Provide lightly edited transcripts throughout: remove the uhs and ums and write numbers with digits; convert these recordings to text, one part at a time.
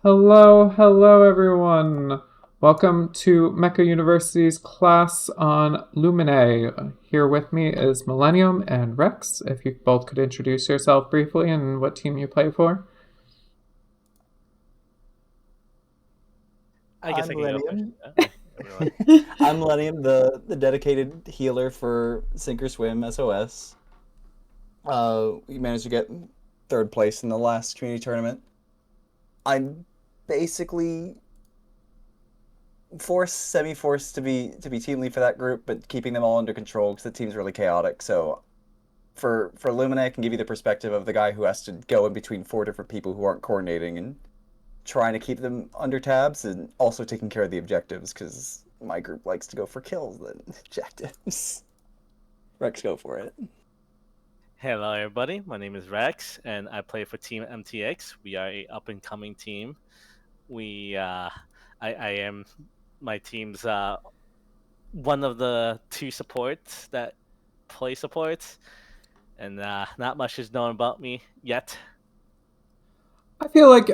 Hello everyone. Welcome to Mecha University's class on Luminae. Here with me is Millenium and Rex. If you both could introduce yourself briefly and what team you play for. I guess I'm I can go first. Millennium. Everyone. I'm Millennium, the dedicated healer for Sink or Swim SOS. We managed to get third place in the last community tournament. I'm basically semi-forced to be team lead for that group, but keeping them all under control because the team's really chaotic. So for Luminae, I can give you the perspective of the guy who has to go in between four different people who aren't coordinating and trying to keep them under tabs and also taking care of the objectives because my group likes to go for kills than objectives. Rex, go for it. Hello, everybody. My name is Rex, and I play for Team MTX. We are a up-and-coming team. I am my team's one of the two supports that play supports, and not much is known about me yet. I feel like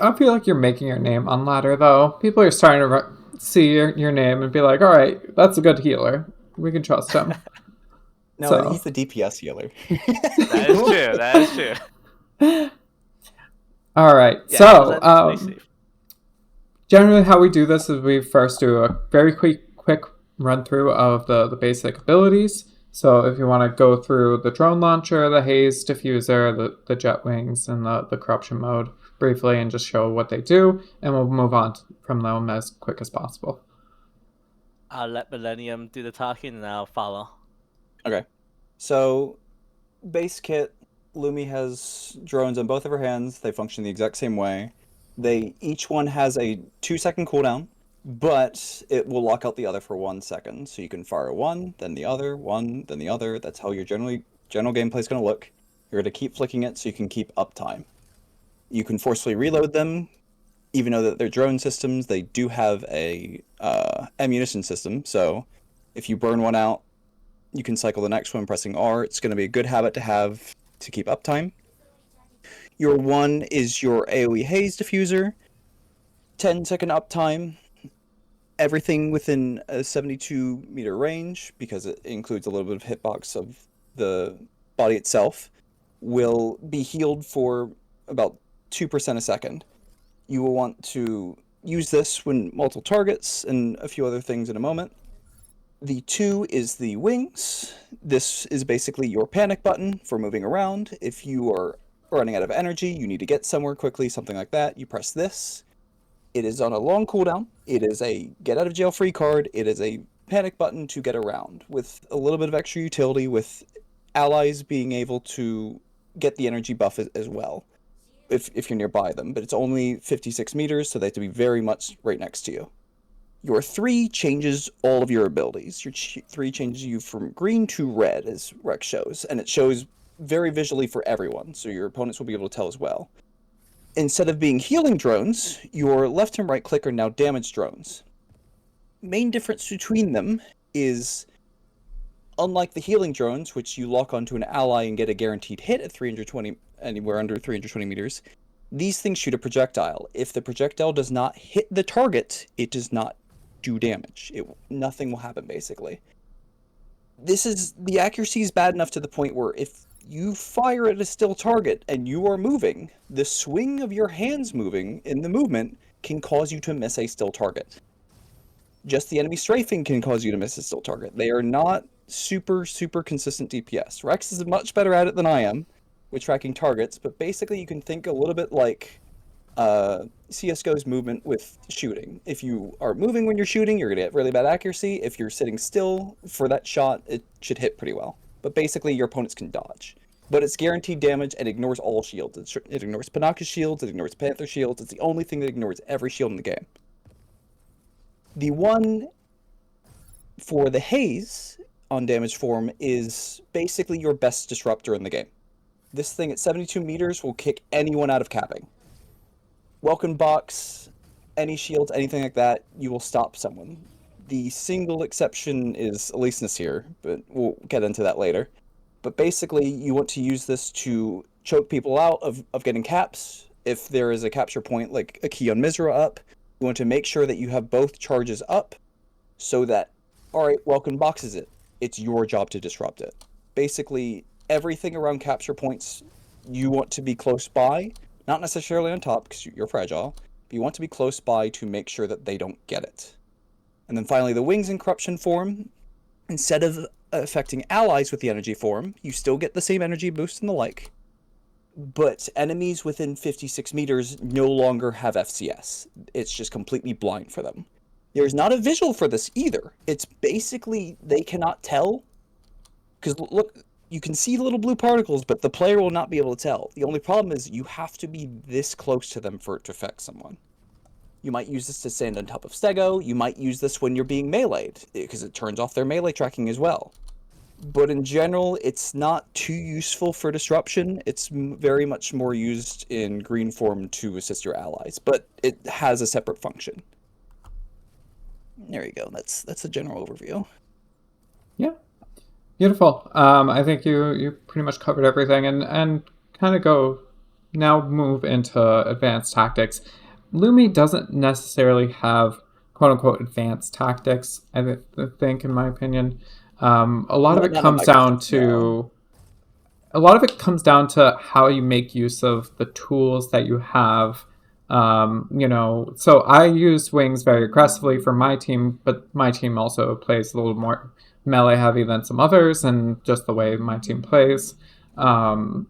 you're making your name on ladder though. People are starting to see your name and be like, "All right, that's a good healer. We can trust him." No, So he's the DPS healer. That is true. That is true. all right. Yeah, stay safe. Generally, how we do this is we first do a very quick run through of the basic abilities. So if you want to go through the drone launcher, the haze diffuser, the jet wings, and the corruption mode briefly and just show what they do, and we'll move on from them as quick as possible. I'll let Millennium do the talking, and I'll follow. Okay. So, base kit, Lumi has drones on both of her hands. They function the exact same way. Each one has a 2-second cooldown, but it will lock out the other for 1 second. So you can fire one, then the other, one, then the other. That's how your general gameplay is going to look. You're going to keep flicking it so you can keep uptime. You can forcefully reload them, even though that they're drone systems. They do have a ammunition system. So if you burn one out, you can cycle the next one pressing R. It's going to be a good habit to have to keep uptime. Your one is your AoE haze diffuser, 10-second uptime, everything within a 72-meter range, because it includes a little bit of hitbox of the body itself, will be healed for about 2% a second. You will want to use this when multiple targets and a few other things in a moment. The 2 is the wings. This is basically your panic button for moving around. If you are running out of energy, you need to get somewhere quickly, something like that, you press this. It is on a long cooldown. It is a get out of jail free card. It is a panic button to get around with a little bit of extra utility, with allies being able to get the energy buff as well if you're nearby them. But it's only 56 meters, so they have to be very much right next to you. Your 3 changes all of your abilities. Your 3 changes you from green to red, as Rex shows, and it shows very visually for everyone, so your opponents will be able to tell as well. Instead of being healing drones, your left and right click are now damage drones. Main difference between them is, unlike the healing drones, which you lock onto an ally and get a guaranteed hit at 320, anywhere under 320 meters, these things shoot a projectile. If the projectile does not hit the target, it does not do damage. Nothing will happen, basically. The accuracy is bad enough to the point where if you fire at a still target and you are moving, the swing of your hands moving in the movement can cause you to miss a still target. Just the enemy strafing can cause you to miss a still target. They are not super consistent DPS. Rex is much better at it than I am with tracking targets, but basically you can think a little bit like CSGO's movement with shooting. If you are moving when you're shooting, you're going to get really bad accuracy. If you're sitting still for that shot, it should hit pretty well. But basically, your opponents can dodge. But it's guaranteed damage and ignores all shields. It ignores Panaka's shields, it ignores Panther shields. It's the only thing that ignores every shield in the game. The one for the haze on damage form is basically your best disruptor in the game. This thing at 72 meters will kick anyone out of capping. Welcome box, any shields, anything like that, you will stop someone. The single exception is Elysinus here, but we'll get into that later. But basically, you want to use this to choke people out of getting caps, If there is a capture point like a key on Mizra up, you want to make sure that you have both charges up so that, all right, Welkin boxes it. It's your job to disrupt it. Basically, everything around capture points, you want to be close by, not necessarily on top because you're fragile, but you want to be close by to make sure that they don't get it. And then finally, the Wings and Corruption form, instead of affecting allies with the energy form, you still get the same energy boost and the like, but enemies within 56 meters no longer have FCS. It's just completely blind for them. There's not a visual for this either. It's basically they cannot tell, because look, you can see little blue particles, but the player will not be able to tell. The only problem is you have to be this close to them for it to affect someone. You might use this to stand on top of Stego. You might use this when you're being meleeed, because it turns off their melee tracking as well. But in general, it's not too useful for disruption. It's very much more used in green form to assist your allies, but it has a separate function. There you go. That's a general overview. Yeah, beautiful. I think you pretty much covered everything, and kind of move into advanced tactics. Lumi doesn't necessarily have quote unquote advanced tactics. I think, in my opinion, a lot of it comes down to how you make use of the tools that you have. So I use wings very aggressively for my team, but my team also plays a little more melee heavy than some others, and just the way my team plays. But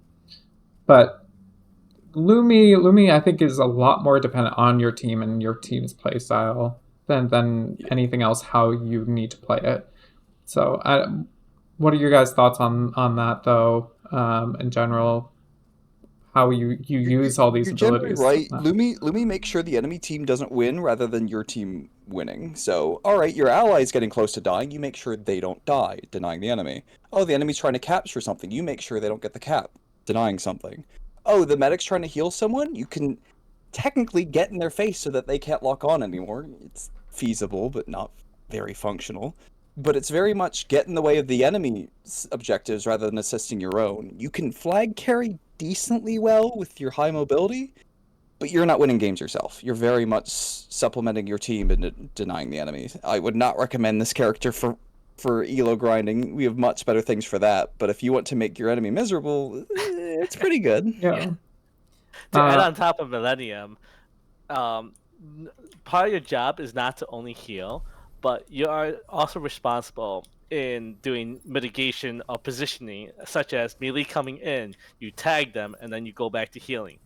Lumi, I think, is a lot more dependent on your team and your team's play style than anything else, how you need to play it. So, what are your guys' thoughts on that, though, in general? How you use all these abilities? You're right. Lumi makes sure the enemy team doesn't win rather than your team winning. So, all right, your ally's getting close to dying. You make sure they don't die, denying the enemy. Oh, the enemy's trying to capture something. You make sure they don't get the cap, denying something. Oh, the medic's trying to heal someone. You can technically get in their face so that they can't lock on anymore. It's feasible, but not very functional. But it's very much get in the way of the enemy's objectives rather than assisting your own. You can flag carry decently well with your high mobility, but you're not winning games yourself. You're very much supplementing your team and denying the enemy. I would not recommend this character for elo grinding. We have much better things for that. But if you want to make your enemy miserable, it's pretty good. Yeah. To add on top of Millennium, part of your job is not to only heal, but you are also responsible in doing mitigation of positioning, such as melee coming in, you tag them, and then you go back to healing.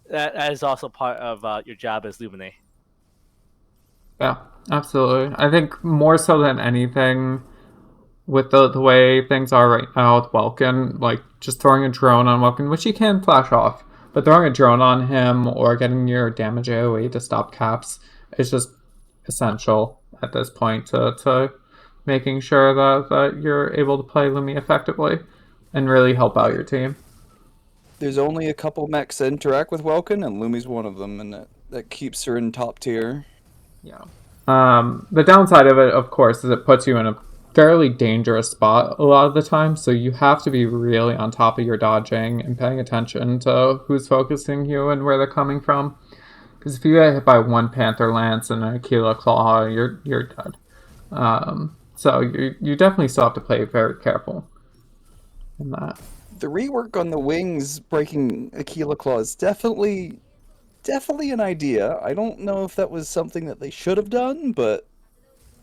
That is also part of your job as Luminae. Yeah, absolutely. I think more so than anything, with the way things are right now with Welkin, like just throwing a drone on Welkin, which you can flash off, but throwing a drone on him or getting your damage AoE to stop caps is just essential at this point to making sure that you're able to play Lumi effectively and really help out your team. There's only a couple mechs that interact with Welkin, and Lumi's one of them, and that keeps her in top tier. Yeah. The downside of it, of course, is it puts you in a fairly dangerous spot a lot of the time, so you have to be really on top of your dodging and paying attention to who's focusing you and where they're coming from. Because if you get hit by one Panther Lance and a Aquila Claw, you're dead. So you definitely still have to play very careful in that. The rework on the wings breaking Aquila Claw is definitely an idea. I don't know if that was something that they should have done, but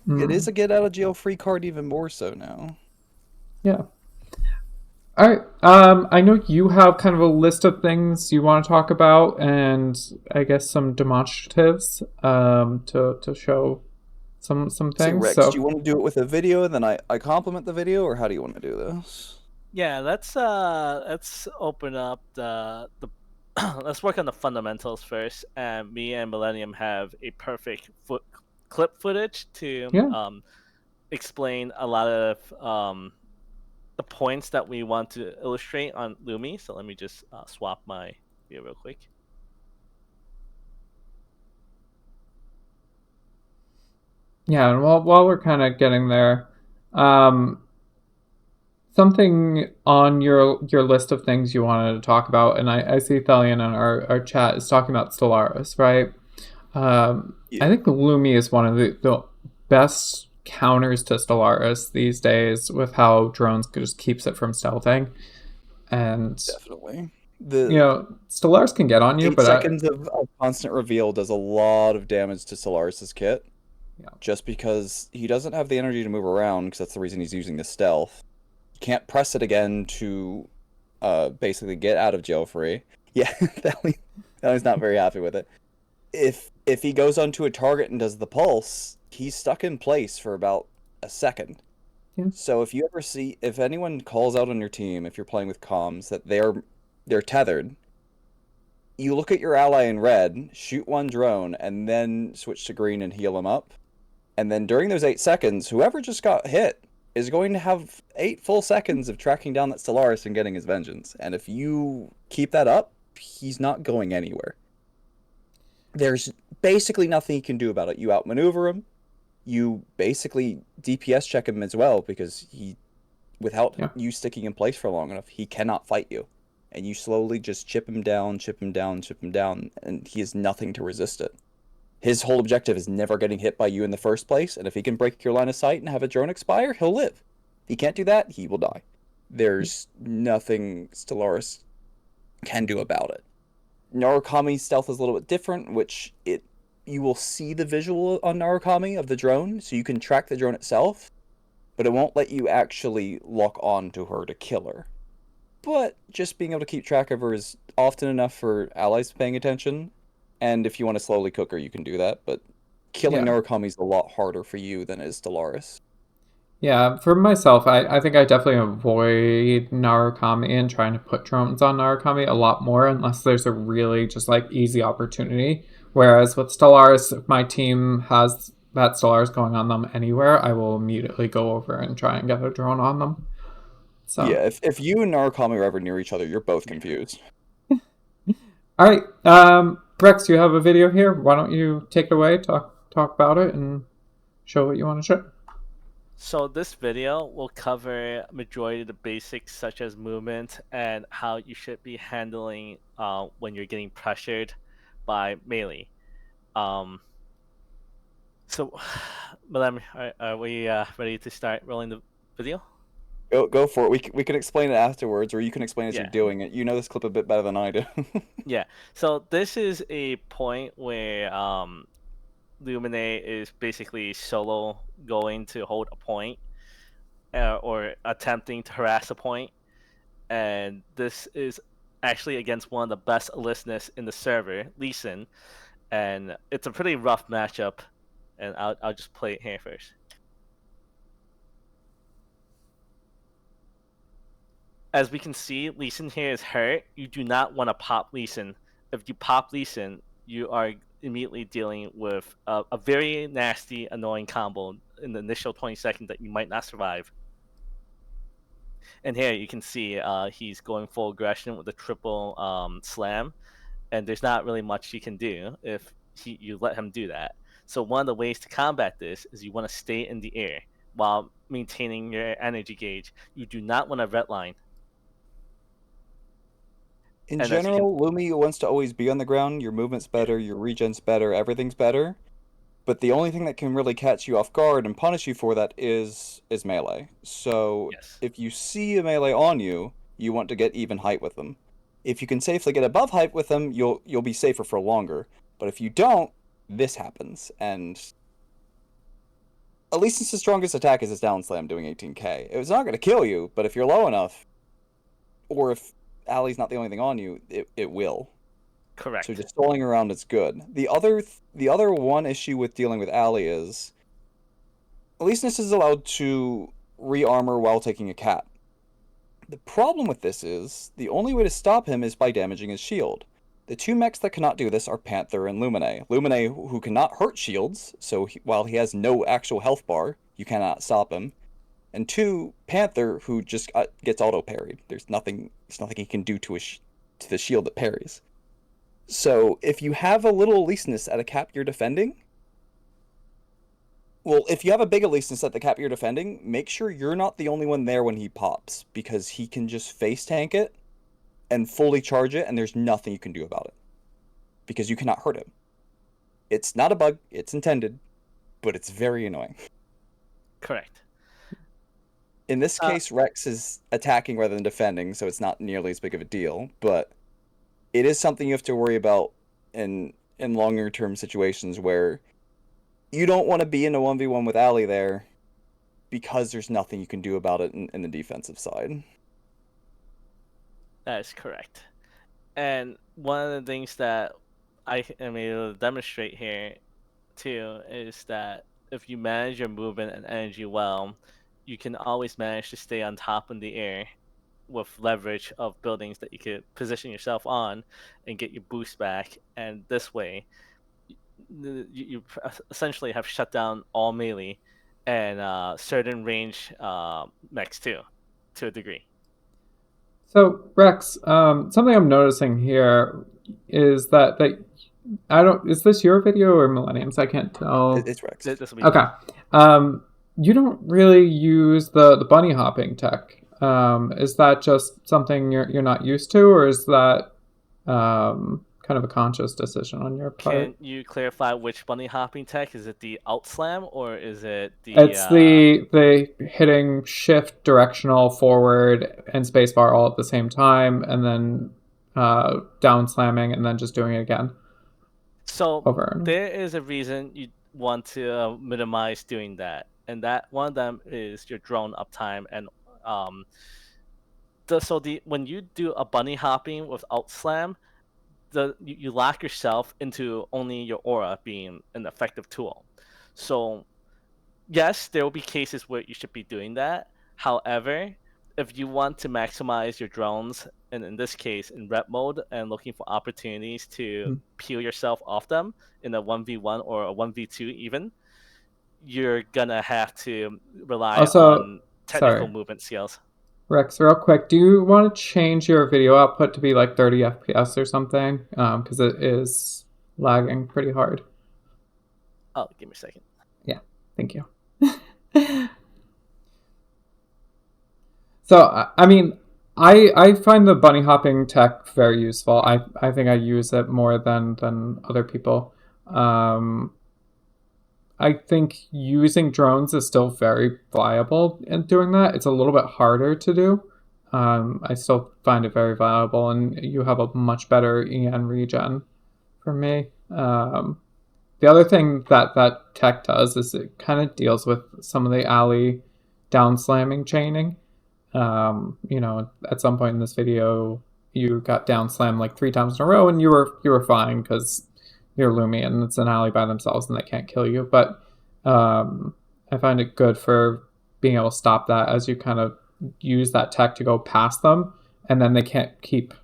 it is a get out of jail free card even more so now. Yeah. All right. I know you have kind of a list of things you want to talk about, and I guess some demonstratives to show some things. Rex, do you want to do it with a video, and then I compliment the video, or how do you want to do this? Yeah, let's open up the let's work on the fundamentals first. And me and Millennium have a perfect clip footage to explain a lot of the points that we want to illustrate on Lumi. So let me just swap my video real quick. Yeah, and while we're kind of getting there, something on your list of things you wanted to talk about, and I see Thelian in our chat is talking about Stellaris, right? I think Lumi is one of the best counters to Stellaris these days with how drones just keeps it from stealthing. And definitely. Stellaris can get on you, 8 seconds of constant reveal does a lot of damage to Stellaris' kit. Yeah. Just because he doesn't have the energy to move around, because that's the reason he's using the stealth. He can't press it again to basically get out of jail free. Yeah, Thelian's not very happy with it. If he goes onto a target and does the pulse, he's stuck in place for about a second. Yeah. So if anyone calls out on your team, if you're playing with comms, that they're tethered, you look at your ally in red, shoot one drone, and then switch to green and heal him up. And then during those 8 seconds, whoever just got hit is going to have 8 full seconds of tracking down that Stellaris and getting his vengeance. And if you keep that up, he's not going anywhere. There's basically nothing you can do about it. You outmaneuver him. You basically DPS check him as well, because without you sticking in place for long enough, he cannot fight you. And you slowly just chip him down, and he has nothing to resist it. His whole objective is never getting hit by you in the first place, and if he can break your line of sight and have a drone expire, he'll live. If he can't do that, he will die. There's nothing Stellaris can do about it. Narukami's stealth is a little bit different, which you will see the visual on Narukami of the drone, so you can track the drone itself, but it won't let you actually lock on to her to kill her. But just being able to keep track of her is often enough for allies paying attention, and if you want to slowly cook her, you can do that, but killing Narukami is a lot harder for you than it is Stellaris. Yeah, for myself, I think I definitely avoid Narukami and trying to put drones on Narukami a lot more unless there's a really just like easy opportunity. Whereas with Stellaris, if my team has that Stellaris going on them anywhere, I will immediately go over and try and get a drone on them. So yeah, if you and Narukami are ever near each other, you're both confused. All right, Rex, you have a video here. Why don't you take it away, talk about it, and show what you want to show. So this video will cover majority of the basics such as movement and how you should be handling when you're getting pressured by melee. So, Madame, are we ready to start rolling the video? Go for it. We can explain it afterwards, or you can explain as you're doing it. You know this clip a bit better than I do. Yeah. So this is a point where Luminae is basically solo going to hold a point, or attempting to harass a point, and this is actually against one of the best listeners in the server, Lee Sin, and it's a pretty rough matchup, and I'll just play it here first. As we can see, Lee Sin here is hurt. You do not want to pop Lee Sin. If you pop Lee Sin, you are immediately dealing with a very nasty, annoying combo in the initial 20 seconds that you might not survive. And here you can see he's going full aggression with the triple slam, and there's not really much you can do if you let him do that. So one of the ways to combat this is you want to stay in the air while maintaining your energy gauge. You do not want to redline. In general, Lumi wants to always be on the ground. Your movement's better, your regen's better, everything's better. But the only thing that can really catch you off guard and punish you for that is melee. So if you see a melee on you, you want to get even height with them. If you can safely get above height with them, you'll be safer for longer. But if you don't, this happens. And at least since the strongest attack is his down slam doing 18k. It's not going to kill you, but if you're low enough, or if Ali's not the only thing on you, it will. Correct. So just stalling around is good. The other one issue with dealing with Ali is Aleseness is allowed to re-armor while taking a cap. The problem with this is the only way to stop him is by damaging his shield. The two mechs that cannot do this are Panther and Luminae. Luminae, who cannot hurt shields, so while he has no actual health bar, you cannot stop him. And two, Panther, who just gets auto-parried. There's nothing he can do to the shield that parries. So, if you have a little Aleseness at a cap you're defending, Well, if you have a big Elise set the cap you're defending, make sure you're not the only one there when he pops, because he can just face tank it and fully charge it, and there's nothing you can do about it. Because you cannot hurt him. It's not a bug, it's intended, but it's very annoying. Correct. In this case, Reks is attacking rather than defending, so it's not nearly as big of a deal, but it is something you have to worry about in longer term situations where you don't want to be in a 1v1 with Ali there because there's nothing you can do about it in the defensive side. That is correct. And one of the things that I mean demonstrate here too is that if you manage your movement and energy well, you can always manage to stay on top in the air with leverage of buildings that you could position yourself on and get your boost back. And this way, you essentially have shut down all melee and certain range mechs too, to a degree. So Reks, something I'm noticing here is that I don't. Is this your video or Millennium's? I can't tell. It's Reks. This will be okay. You don't really use the bunny hopping tech. Is that just something you're not used to, or is that kind of a conscious decision on your part? Can you clarify which bunny hopping tech? Is it the out slam or is it the? It's the hitting shift, directional, forward, and spacebar all at the same time, and then down slamming, and then just doing it again. So over. There is a reason you want to minimize doing that, and that one of them is your drone uptime and when you do a bunny hopping with out slam, you lock yourself into only your aura being an effective tool. So yes, there will be cases where you should be doing that. However, if you want to maximize your drones, and in this case in rep mode, and looking for opportunities to peel yourself off them in a 1v1 or a 1v2 even, you're gonna have to rely on technical movement skills. Reks, real quick, do you want to change your video output to be like 30 FPS or something? Because it is lagging pretty hard. Oh, give me a second. Yeah, thank you. So, I mean, I find the bunny hopping tech very useful. I think I use it more than other people. I think using drones is still very viable in doing that. It's a little bit harder to do. I still find it very viable, and you have a much better EN regen for me. The other thing that tech does is it kind of deals with some of the Ali down slamming chaining. At some point in this video, you got down slammed like 3 times in a row, and you were fine because you're Luminae and it's an ally by themselves and they can't kill you. But I find it good for being able to stop that as you kind of use that tech to go past them, and then they can't keep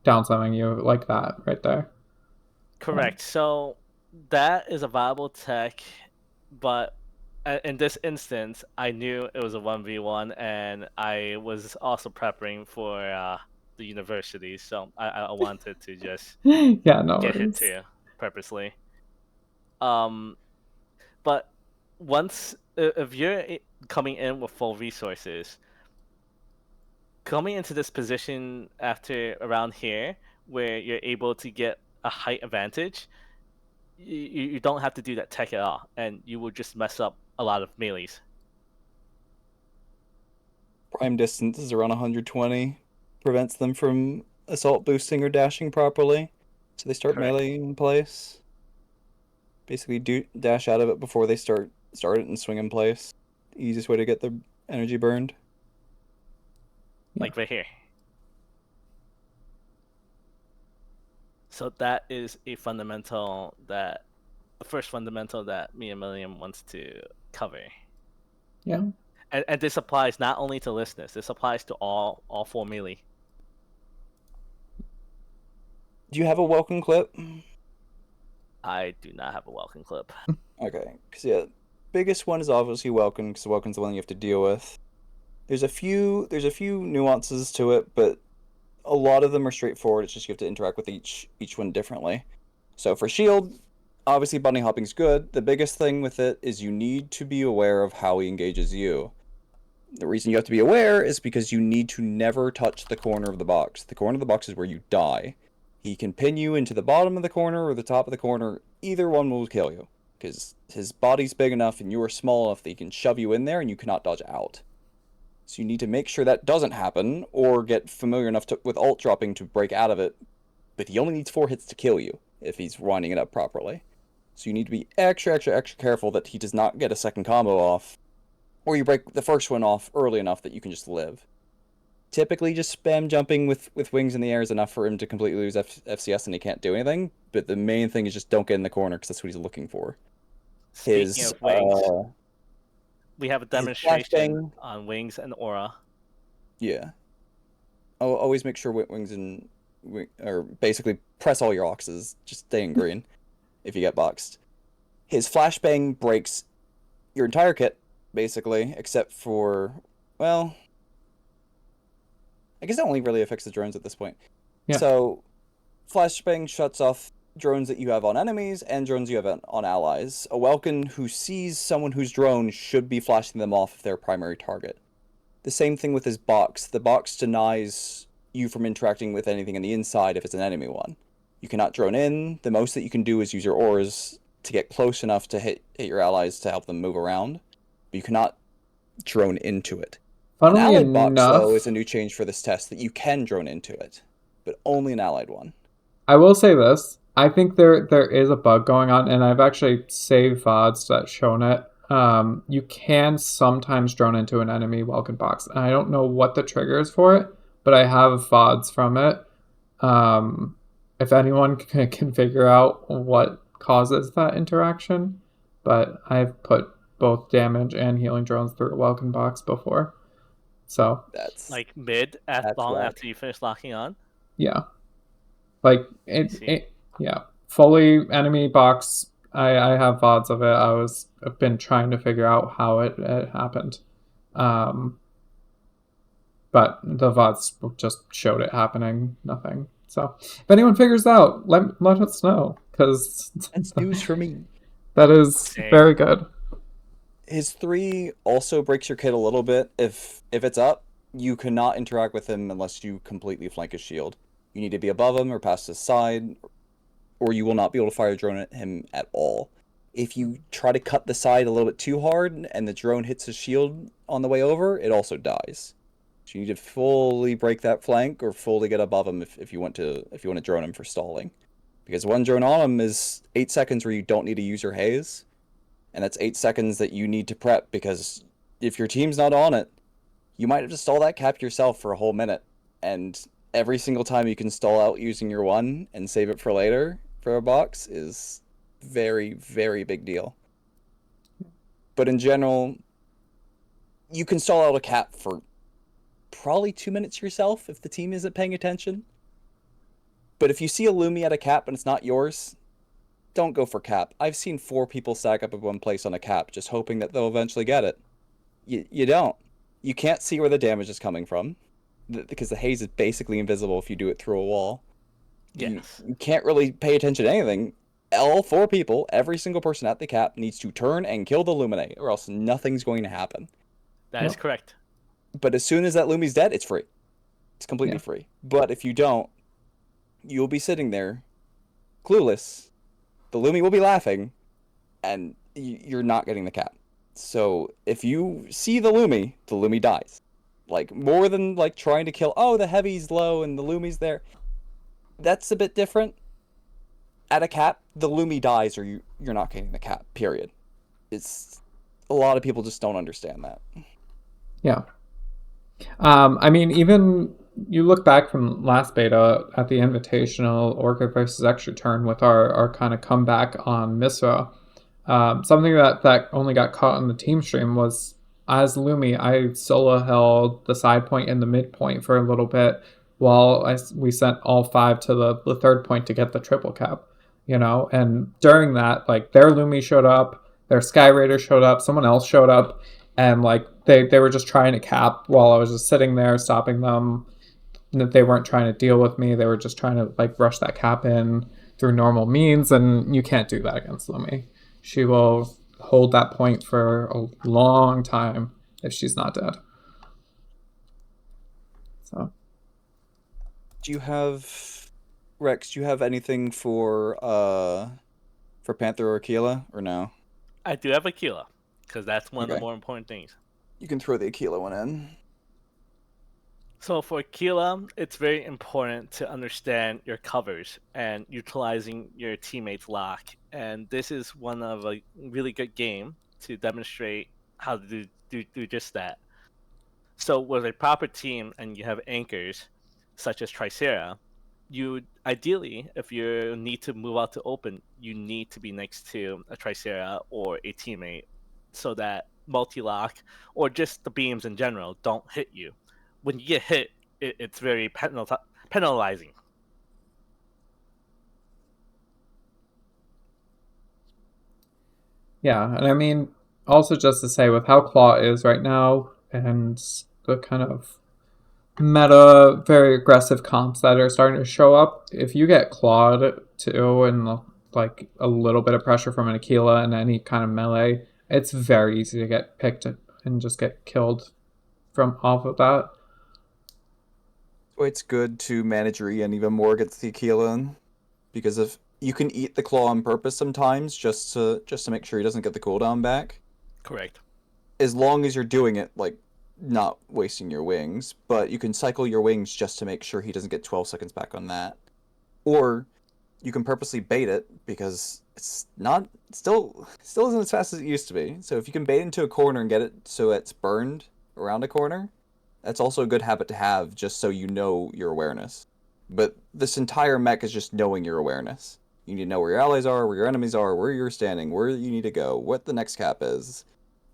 down slamming you like that right there. Correct. So that is a viable tech, but in this instance, I knew it was a 1v1, and I was also prepping for the university, so I wanted to just get hit too, purposely. But if you're coming in with full resources, coming into this position after around here, where you're able to get a height advantage, you don't have to do that tech at all, and you will just mess up a lot of melees. Prime distance is around 120, prevents them from assault boosting or dashing properly, so they start meleeing in place. Basically, dash out of it before they start it and swing in place. Easiest way to get the energy burned. Like right here. So that is a fundamental the first fundamental that me and Millenium wants to cover. Yeah. And this applies not only to listeners, this applies to all 4 melee. Do you have a welcome clip? I do not have a welcome clip. Okay, because biggest one is obviously welcome, because welcome's the one you have to deal with. There's a few nuances to it, but a lot of them are straightforward. It's just you have to interact with each one differently. So for shield, Obviously, bunny hopping's good. The biggest thing with it is you need to be aware of how he engages you. The reason you have to be aware is because you need to never touch the corner of the box. The corner of the box is where you die. He can pin you into the bottom of the corner or the top of the corner. Either one will kill you, because his body's big enough and you are small enough that he can shove you in there and you cannot dodge out. So you need to make sure that doesn't happen, or get familiar enough with ult dropping to break out of it. But he only needs 4 hits to kill you if he's winding it up properly. So you need to be extra careful that he does not get a second combo off, or you break the first one off early enough that you can just live. Typically, just spam jumping with wings in the air is enough for him to completely lose FCS and he can't do anything, but the main thing is just don't get in the corner, because that's what he's looking for. Speaking of wings, we have a demonstration on wings and aura. Yeah. I'll always make sure wings and... or basically press all your oxes, just stay in green if you get boxed. His flashbang breaks your entire kit, basically, except for, well, I guess it only really affects the drones at this point. Yeah. So, flashbang shuts off drones that you have on enemies and drones you have on allies. A Welkin who sees someone whose drone should be flashing them off if they're a primary target. The same thing with his box. The box denies you from interacting with anything on the inside if it's an enemy one. You cannot drone in. The most that you can do is use your auras to get close enough to hit your allies to help them move around. But you cannot drone into it. An allied box, though, is a new change for this test, that you can drone into it, but only an allied one. I will say this. I think there is a bug going on, and I've actually saved VODs that shown it. You can sometimes drone into an enemy Welkin box. And I don't know what the trigger is for it, but I have VODs from it. If anyone can figure out what causes that interaction, but I've put both damage and healing drones through a Welkin box before. So that's like mid after you finish locking on? Yeah. Like it yeah. Fully enemy box. I have VODs of it. I've been trying to figure out how it happened. But the VODs just showed it happening. Nothing. So if anyone figures out, let us know, because that's news for me. That is very good. His 3 also breaks your kit a little bit. If it's up, you cannot interact with him unless you completely flank his shield. You need to be above him or past his side, or you will not be able to fire a drone at him at all. If you try to cut the side a little bit too hard and the drone hits his shield on the way over, it also dies. So you need to fully break that flank or fully get above him if you want to drone him for stalling. Because one drone on him is 8 seconds where you don't need to use your haze. And that's 8 seconds that you need to prep, because if your team's not on it, you might have to stall that cap yourself for a whole minute. And every single time you can stall out using your 1 and save it for later for a box is very, very big deal. But in general, you can stall out a cap for probably 2 minutes yourself if the team isn't paying attention. But if you see a Lumi at a cap and it's not yours, don't go for cap. I've seen 4 people stack up in one place on a cap just hoping that they'll eventually get it. You don't. You can't see where the damage is coming from, because the haze is basically invisible if you do it through a wall. Yes. You can't really pay attention to anything. All 4 people, every single person at the cap, needs to turn and kill the Luminae, or else nothing's going to happen. That is correct. But as soon as that Lumi's dead, it's free. It's completely free. But if you don't, you'll be sitting there, clueless. The Lumi will be laughing, and you're not getting the cap. So if you see the Lumi dies. Like, more than like trying to kill, oh, the heavy's low and the Lumi's there. That's a bit different. At a cap, the Lumi dies or you're not getting the cap, period. It's a lot of people just don't understand that. Yeah. I mean, even you look back from last beta at the Invitational ORCA versus Extra Turn with our kind of comeback on Misra. Something that only got caught in the team stream was, as Lumi, I solo held the side point and the mid point for a little bit while we sent all 5 to the third point to get the triple cap, and during that, like, their Lumi showed up, their Sky Raider showed up, someone else showed up, and like they were just trying to cap while I was just sitting there stopping them. They weren't trying to deal with me. They were just trying to like rush that cap in. through normal means, and you can't do that against Lumi. She will hold that point for a long time if she's not dead. So, do you have, Rex? Do you have anything for Panther or Aquila, or no? I do have Aquila, because that's one of the Okay. more important things. You can throw the Aquila one in. So for Aquila, it's very important to understand your covers and utilizing your teammates' lock. And this is one of a really good game to demonstrate how to do just that. So with a proper team and you have anchors, such as Tricera, you ideally, if you need to move out to open, you need to be next to a Tricera or a teammate so that multi-lock or just the beams in general don't hit you. When you get hit, it's very penalizing. yeah, and I mean, also just to say, with how Claw is right now and the kind of meta, very aggressive comps that are starting to show up, if you get clawed too and like a little bit of pressure from an Aquila and any kind of melee, it's very easy to get picked and just get killed from off of that. It's good to manage your EN even more against the Aquila, because if you can eat the claw on purpose sometimes just to make sure he doesn't get the cooldown back. Correct. As long as you're doing it like not wasting your wings, but you can cycle your wings just to make sure he doesn't get 12 seconds back on that. Or you can purposely bait it because it's not still isn't as fast as it used to be. So if you can bait into a corner and get it so it's burned around a corner, that's also a good habit to have just so you know your awareness. But this entire mech is just knowing your awareness. You need to know where your allies are, where your enemies are, where you're standing, where you need to go, what the next cap is.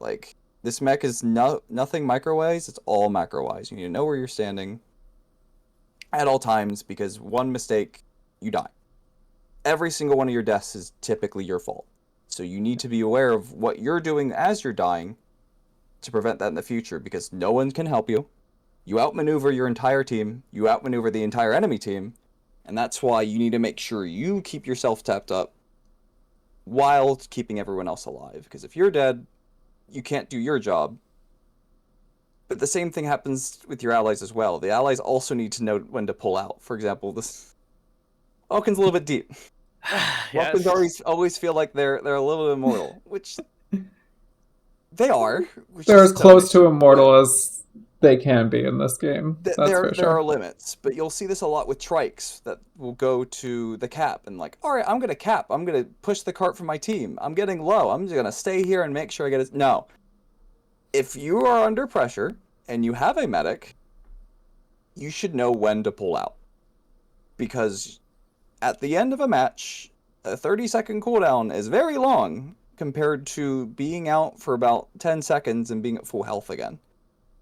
Like, this mech is nothing micro-wise, it's all macro-wise. You need to know where you're standing at all times, because one mistake, you die. Every single one of your deaths is typically your fault. So you need to be aware of what you're doing as you're dying to prevent that in the future, because no one can help you. You outmaneuver your entire team, you outmaneuver the entire enemy team, and that's why you need to make sure you keep yourself tapped up while keeping everyone else alive. Because if you're dead, you can't do your job. But the same thing happens with your allies as well. The allies also need to know when to pull out. For example, this Vulcan's a little bit deep. Yes. Vulcans always feel like they're a little bit immortal, which they are. They're as close to immortal as they can be in this game. That's for sure. There are limits, but you'll see this a lot with trikes that will go to the cap and like, all right, I'm gonna cap. I'm gonna push the cart for my team. I'm getting low. I'm just gonna stay here and make sure I get it. No. If you are under pressure and you have a medic, you should know when to pull out, because at the end of a match, a 30-second cooldown is very long compared to being out for about 10 seconds and being at full health again.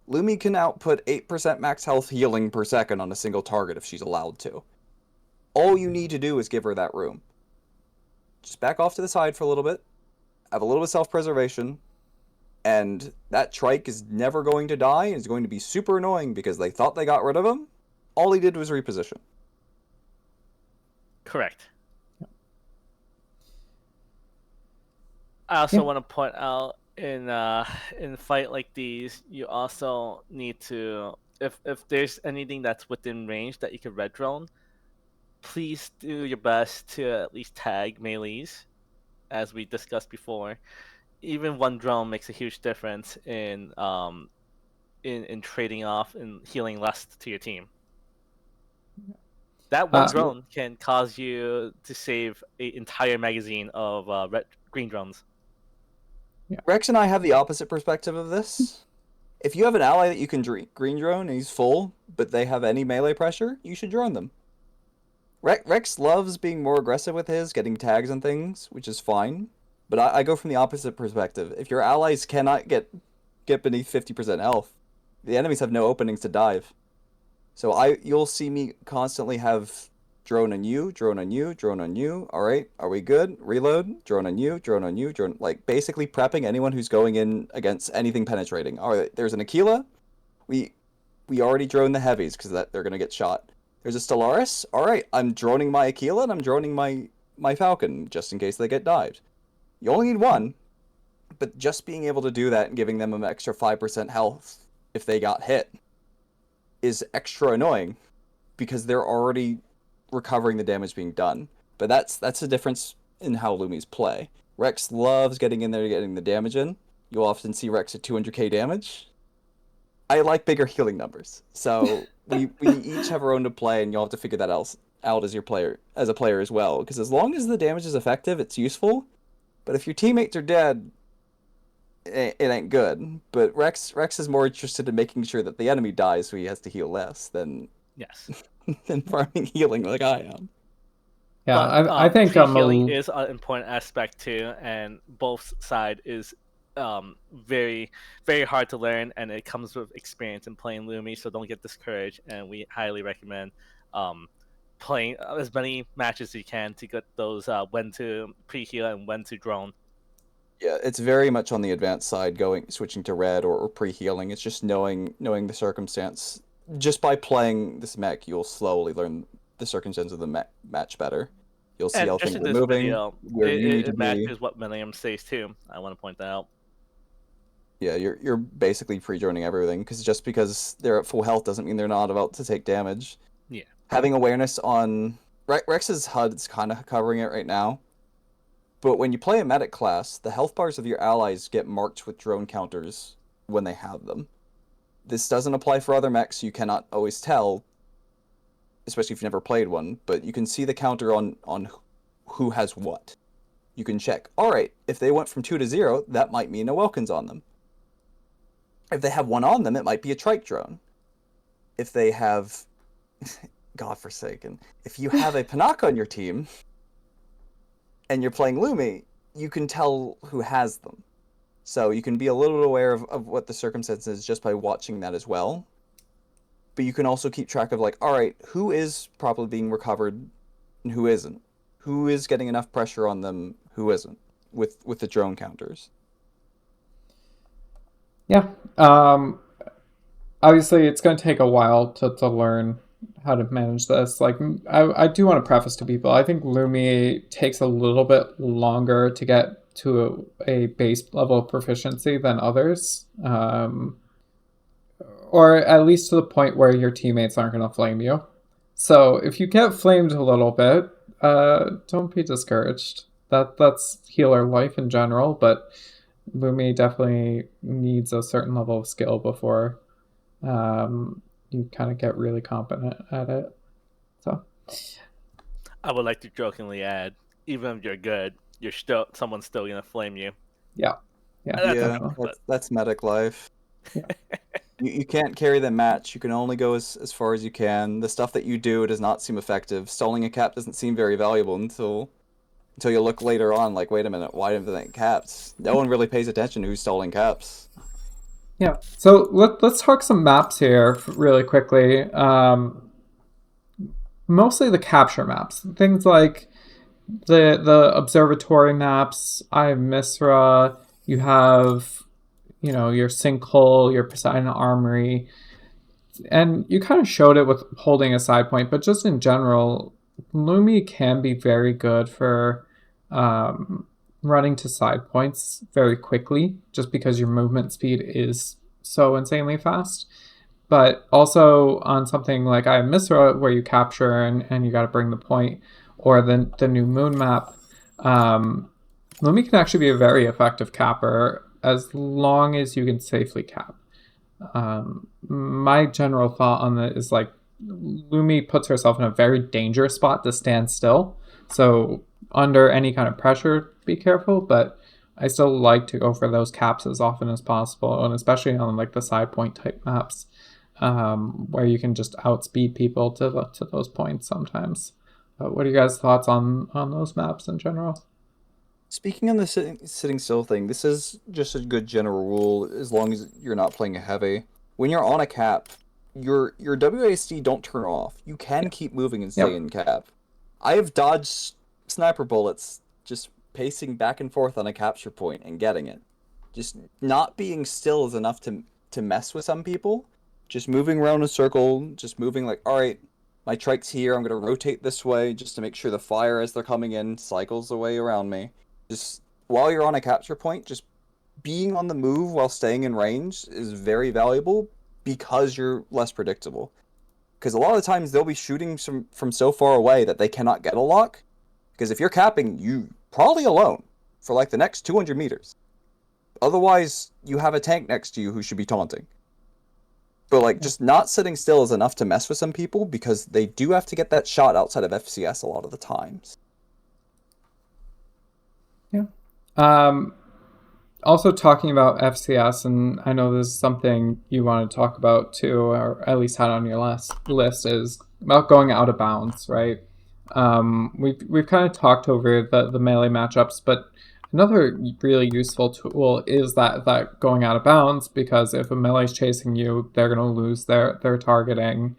Lumi can output 8% max health healing per second on a single target if she's allowed to. All you need to do is give her that room. Just back off to the side for a little bit, have a little bit of self-preservation, and that trike is never going to die and is going to be super annoying because they thought they got rid of him. All he did was reposition. Correct. I also want to point out, in a fight like these, you also need to, if there's anything that's within range that you can red drone, please do your best to at least tag melees, as we discussed before. Even one drone makes a huge difference in trading off and healing less to your team. That one drone can cause you to save an entire magazine of green drones. Yeah. Rex and I have the opposite perspective of this. If you have an ally that you can green drone and he's full, but they have any melee pressure, you should drone them. Rex loves being more aggressive with his, getting tags and things, which is fine. But I go from the opposite perspective. If your allies cannot get beneath 50% health, the enemies have no openings to dive. So you'll see me constantly have drone on you, drone on you, drone on you. All right, are we good? Reload, drone on you, drone on you, drone. Like, basically prepping anyone who's going in against anything penetrating. All right, there's an Aquila. We already droned the heavies because they're going to get shot. There's a Stellaris. All right, I'm droning my Aquila and I'm droning my Falcon just in case they get dived. You only need one, but just being able to do that and giving them an extra 5% health if they got hit is extra annoying because they're already recovering the damage being done. But that's the difference in how Lumies play. Reks loves getting in there and getting the damage in. You'll often see Reks at 200k damage. I like bigger healing numbers, so we each have our own to play, and you'll have to figure that out as a player as well. Because as long as the damage is effective, it's useful. But if your teammates are dead, it ain't good. But Reks is more interested in making sure that the enemy dies, so he has to heal less than than farming healing like I am. Yeah, but, I think healing is an important aspect too, and both side is very, very hard to learn, and it comes with experience in playing Lumi, so don't get discouraged, and we highly recommend playing as many matches as you can to get those when to pre-heal and when to drone. Yeah, it's very much on the advanced side, switching to red or pre-healing. It's just knowing the circumstance. Just by playing this mech, you'll slowly learn the circumstance of the match better. You'll see how things are moving, where you need to be. It matches what Millenium says too. I want to point that out. Yeah, you're basically pre-droning everything, because just because they're at full health doesn't mean they're not about to take damage. Yeah. Having awareness on... Rex's HUD is kind of covering it right now, but when you play a medic class, the health bars of your allies get marked with drone counters when they have them. This doesn't apply for other mechs, you cannot always tell, especially if you've never played one, but you can see the counter on who has what. You can check, alright, if they went from 2 to 0, that might mean a Welkin's on them. If they have one on them, it might be a trike drone. If they have... Godforsaken. If you have a Panaka on your team, and you're playing Lumi, you can tell who has them. So you can be a little bit aware of what the circumstance is just by watching that as well. But you can also keep track of, like, alright, who is properly being recovered and who isn't? Who is getting enough pressure on them, who isn't? With the drone counters. Yeah. Obviously, it's going to take a while to learn how to manage this. Like, I do want to preface to people, I think Lumi takes a little bit longer to get to a base level of proficiency than others. Or at least to the point where your teammates aren't going to flame you. So if you get flamed a little bit, don't be discouraged. That's healer life in general, but Lumi definitely needs a certain level of skill before you kind of get really competent at it. So I would like to jokingly add, even if you're good, someone's still gonna flame you. Yeah, that's medic life. Yeah. You can't carry the match. You can only go as far as you can. The stuff that you do does not seem effective. Stalling a cap doesn't seem very valuable until you look later on, like, wait a minute, why didn't they caps? No one really pays attention to who's stalling caps. Yeah, so let's talk some maps here really quickly. Mostly the capture maps. Things like the observatory maps. I have Misra. You have, your Sinkhole, your Poseidon Armory. And you kind of showed it with holding a side point, but just in general, Lumi can be very good for running to side points very quickly, just because your movement speed is so insanely fast. But also on something like I have Misra, where you capture and you got to bring the point, or the new moon map, Lumi can actually be a very effective capper as long as you can safely cap. My general thought on it is, like, Lumi puts herself in a very dangerous spot to stand still. So under any kind of pressure, be careful, but I still like to go for those caps as often as possible, and especially on, like, the side point type maps, where you can just outspeed people to those points sometimes. What are you guys' thoughts on those maps in general? Speaking on the sitting still thing, this is just a good general rule as long as you're not playing a heavy. When you're on a cap, your WASD don't turn off. You can keep moving and stay in cap. I have dodged sniper bullets just pacing back and forth on a capture point and getting it. Just not being still is enough to mess with some people. Just moving around a circle, just moving like, alright, my trike's here. I'm going to rotate this way just to make sure the fire as they're coming in cycles away around me. Just while you're on a capture point, just being on the move while staying in range is very valuable because you're less predictable. Because a lot of the times they'll be shooting from so far away that they cannot get a lock. Because if you're capping, you probably alone for like the next 200 meters. Otherwise, you have a tank next to you who should be taunting. But like, just not sitting still is enough to mess with some people because they do have to get that shot outside of FCS a lot of the times. Yeah. Also talking about FCS, and I know this is something you want to talk about too, or at least had on your last list, is about going out of bounds, right? We've kind of talked over the melee matchups, but another really useful tool is that going out of bounds, because if a melee's chasing you, they're going to lose their targeting.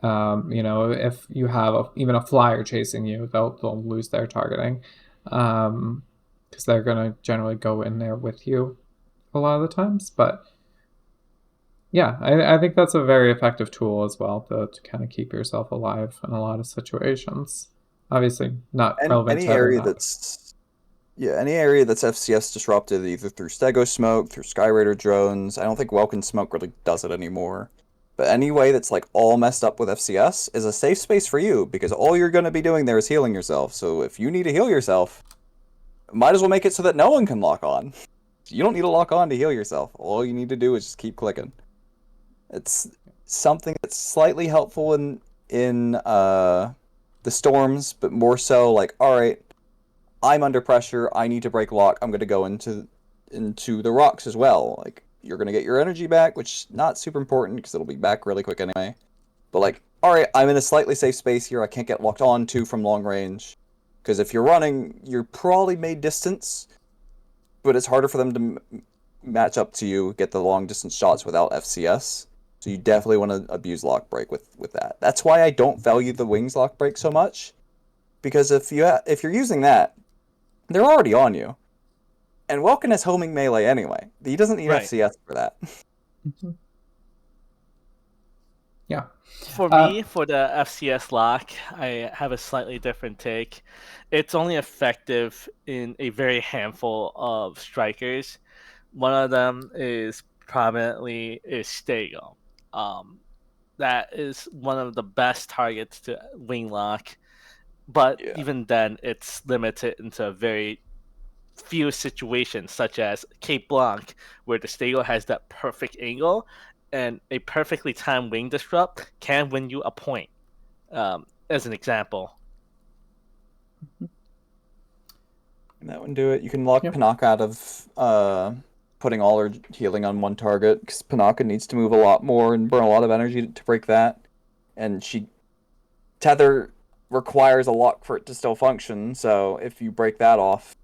If you have even a flyer chasing you, they'll lose their targeting. Because they're going to generally go in there with you a lot of the times. But yeah, I think that's a very effective tool as well to kind of keep yourself alive in a lot of situations. Obviously, not relevant to every map. Any area that's FCS disrupted, either through Stego smoke, through Skyraider drones. I don't think Welkin smoke really does it anymore. But any way that's like all messed up with FCS is a safe space for you, because all you're going to be doing there is healing yourself. So if you need to heal yourself, might as well make it so that no one can lock on. You don't need to lock on to heal yourself. All you need to do is just keep clicking. It's something that's slightly helpful in the storms, but more so like, all right, I'm under pressure. I need to break lock. I'm going to go into the rocks as well. Like, you're going to get your energy back, which is not super important because it'll be back really quick anyway. But like, all right, I'm in a slightly safe space here. I can't get locked on to from long range. Because if you're running, you're probably made distance, but it's harder for them to match up to you, get the long distance shots without FCS. So you definitely want to abuse lock break with that. That's why I don't value the wings lock break so much, because if you're using that, they're already on you, and Welkin is homing melee anyway. He doesn't need FCS for that. Yeah. For me, for the FCS lock, I have a slightly different take. It's only effective in a very handful of strikers. One of them is prominently Stego. That is one of the best targets to wing lock, but even then, it's limited into very few situations, such as Cape Blanc, where the Stego has that perfect angle, and a perfectly timed wing disrupt can win you a point, as an example. And that would do it. You can lock Panaka out of putting all her healing on one target, because Panaka needs to move a lot more and burn a lot of energy to break that. And Tether requires a lock for it to still function, so if you break that off,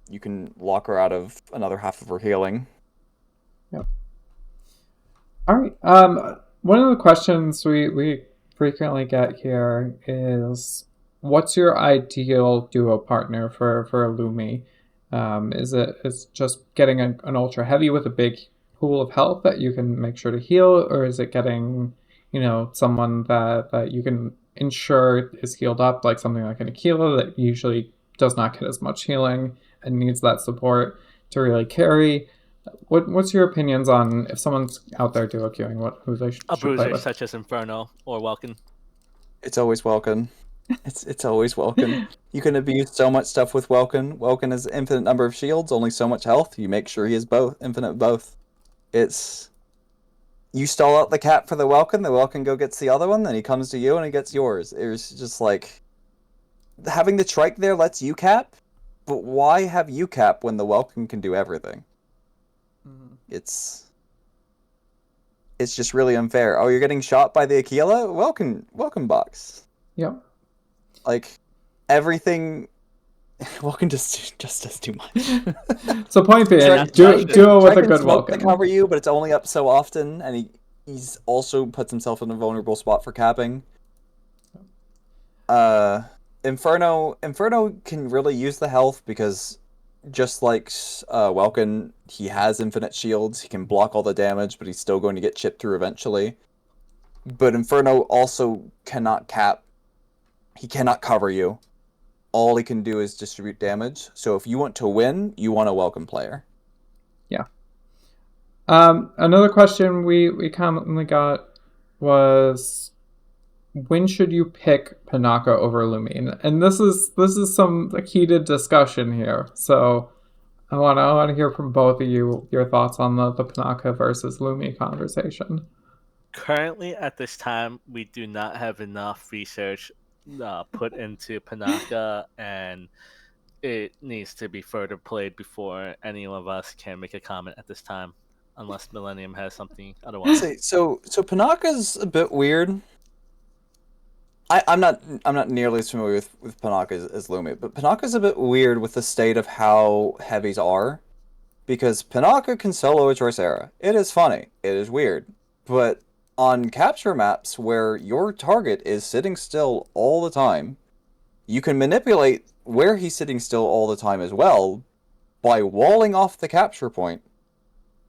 you can lock her out of another half of her healing. Yep. All right. One of the questions we frequently get here is, what's your ideal duo partner for a Lumi? Is it just getting an ultra heavy with a big pool of health that you can make sure to heal, or is it getting someone that you can ensure is healed up, like something like an Aquila that usually does not get as much healing and needs that support to really carry? What's your opinions on, if someone's out there duo queuing, who they should play with? A bruiser such as Inferno or Welkin. It's always Welkin. It's always Welkin. You can abuse so much stuff with Welkin. Welkin has infinite number of shields, only so much health. You make sure he has infinite both. You stall out the cap for the Welkin go gets the other one, then he comes to you and he gets yours. It's just like, having the trike there lets you cap, but why have you cap when the Welkin can do everything? Mm-hmm. It's just really unfair. Oh, you're getting shot by the Aquila? Welkin box. Yep. Like, everything. Welkin just does too much. So point being, duo with a good Welkin. Can cover you, but it's only up so often, and he's also puts himself in a vulnerable spot for capping. Inferno can really use the health, because just like Welkin, he has infinite shields. He can block all the damage, but he's still going to get chipped through eventually. But Inferno also cannot cap He cannot cover you. All he can do is distribute damage. So if you want to win, you want a welcome player. Yeah. Another question we commonly got was, when should you pick Panaka over Lumi? And this is some heated discussion here. So I want to hear from both of you your thoughts on the Panaka versus Lumi conversation. Currently, at this time, we do not have enough research put into Panaka, and it needs to be further played before any of us can make a comment at this time, unless Millennium has something otherwise. So Panaka's a bit weird. I'm not nearly as familiar with Panaka as Lumi, but Panaka's a bit weird with the state of how heavies are, because Panaka can solo a Tricera. It is funny. It is weird, but on capture maps where your target is sitting still all the time, you can manipulate where he's sitting still all the time as well by walling off the capture point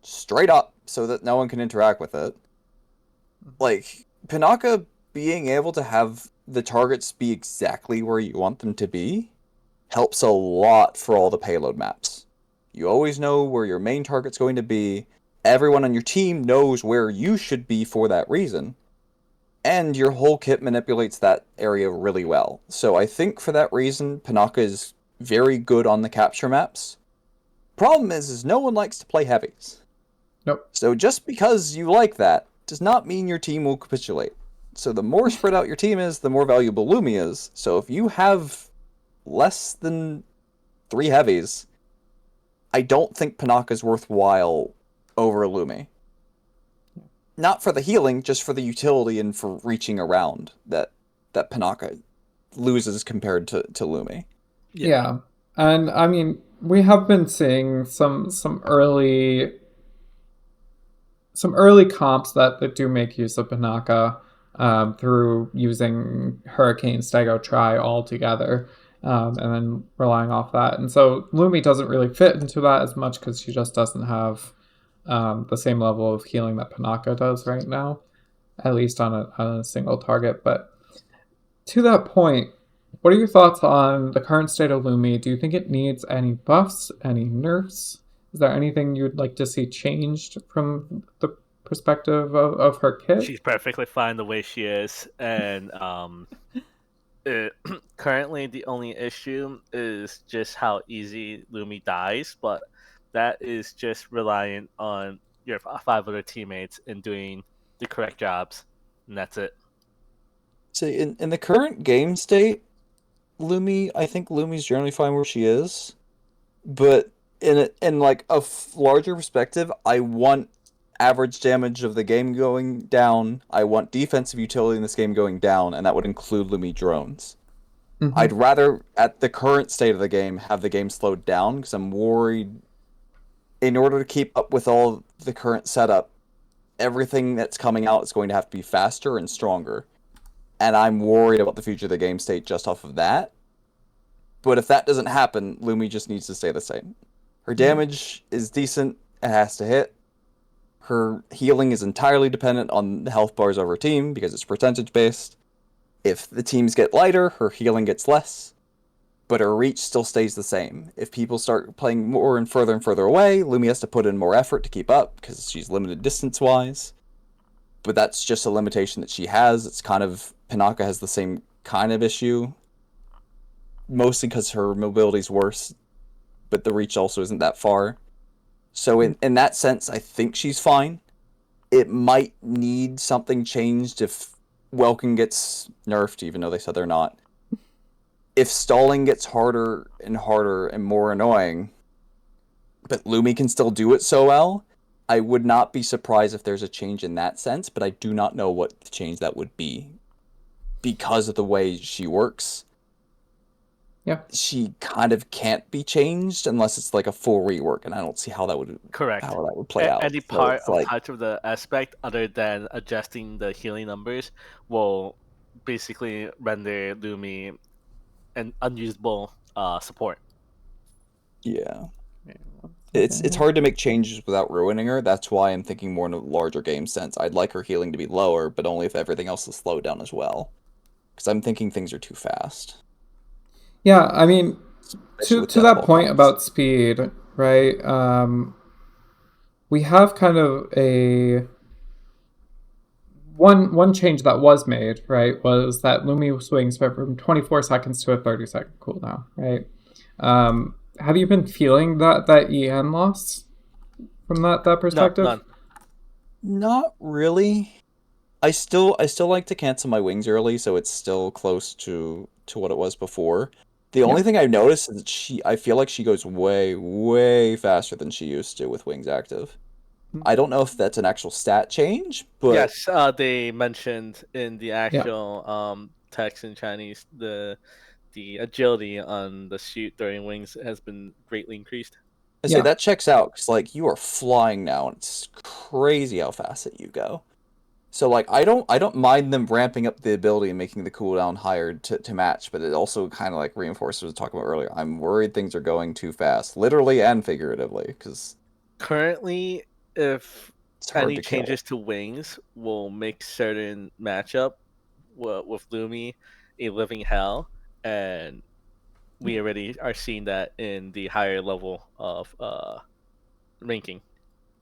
straight up so that no one can interact with it. Like, Panaka being able to have the targets be exactly where you want them to be helps a lot for all the payload maps. You always know where your main target's going to be. Everyone on your team knows where you should be for that reason. And your whole kit manipulates that area really well. So I think for that reason, Panaka is very good on the capture maps. Problem is no one likes to play heavies. Nope. So just because you like that does not mean your team will capitulate. So the more spread out your team is, the more valuable Lumi is. So if you have less than 3 heavies, I don't think Panaka is worthwhile over Lumi. Not for the healing, just for the utility and for reaching around that Panaka loses compared to Lumi. Yeah. And I mean, we have been seeing some early comps that do make use of Panaka through using Hurricane, Stego, Tri all together, and then relying off that. And so Lumi doesn't really fit into that as much because she just doesn't have the same level of healing that Panaka does right now, at least on a single target. But to that point, what are your thoughts on the current state of Lumi? Do you think it needs any buffs, any nerfs? Is there anything you'd like to see changed from the perspective of her kit? She's perfectly fine the way she is, and currently the only issue is just how easy Lumi dies, but that is just reliant on your 5 other teammates and doing the correct jobs, and that's it. So in the current game state, I think Lumi's generally fine where she is, but in like a larger perspective, I want average damage of the game going down. I want defensive utility in this game going down, and that would include Lumi drones. Mm-hmm. I'd rather, at the current state of the game, have the game slowed down, because I'm worried in order to keep up with all the current setup, everything that's coming out is going to have to be faster and stronger. And I'm worried about the future of the game state just off of that. But if that doesn't happen, Lumi just needs to stay the same. Her damage is decent, it has to hit. Her healing is entirely dependent on the health bars of her team, because it's percentage-based. If the teams get lighter, her healing gets less. But her reach still stays the same. If people start playing more and further away, Lumi has to put in more effort to keep up, because she's limited distance-wise. But that's just a limitation that she has. It's kind of... Panaka has the same kind of issue. Mostly because her mobility's worse, but the reach also isn't that far. So in that sense, I think she's fine. It might need something changed if Welkin gets nerfed, even though they said they're not. If stalling gets harder and harder and more annoying, but Lumi can still do it so well, I would not be surprised if there's a change in that sense, but I do not know what the change that would be. Because of the way she works, she kind of can't be changed unless it's like a full rework, and I don't see how that would play out. Any part of touch of the aspect other than adjusting the healing numbers will basically render Lumi an unusable support. Yeah. It's hard to make changes without ruining her. That's why I'm thinking more in a larger game sense. I'd like her healing to be lower, but only if everything else is slowed down as well. because I'm thinking things are too fast. Yeah, I mean, Especially to with that point helicopters. about speed, right? We have kind of a one change that was made, right? Was that Lumi swings went from 24 seconds to a 30-second cooldown, right? Have you been feeling that EN loss from that No, perspective? none. Not really. I still like to cancel my wings early, so it's still close to what it was before. The only thing I've noticed is that I feel like she goes way, way faster than she used to with wings active. I don't know if that's an actual stat change, but Yes, they mentioned in the Yeah. actual text in Chinese the agility on the shoot during wings has been greatly increased. I say Yeah. that checks out because like you are flying now, and it's crazy how fast that you go. So like I don't mind them ramping up the ability and making the cooldown higher to match, but it also kind of like reinforces what I was talking about earlier. I'm worried things are going too fast, literally and figuratively, because Currently, if it's hard any to kill. changes to wings will make certain matchup with Lumi a living hell, and we already are seeing that in the higher level of ranking.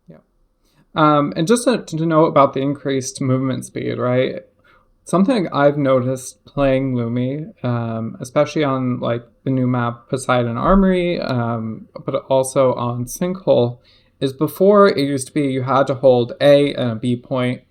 Yeah. And just to know about the increased movement speed, right? Something I've noticed playing Lumi, especially on like the new map Poseidon Armory, but also on Sinkhole, is before it used to be you had to hold A and a B point,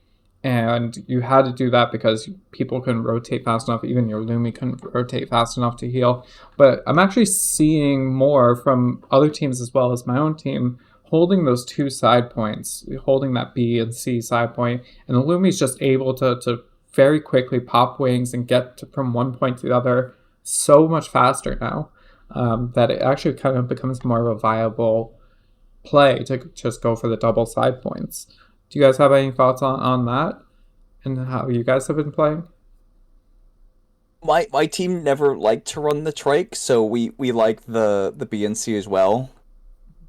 and you had to do that because people couldn't rotate fast enough. Even your Lumi couldn't rotate fast enough to heal. But I'm actually seeing more from other teams as well as my own team holding those two side points, holding that B and C side point, and the Lumi's just able to very quickly pop wings and get from one point to the other so much faster now that it actually kind of becomes more of a viable play to just go for the double side points. Do you guys have any thoughts on that and how you guys have been playing? My team never liked to run the trike, so we like the BNC as well.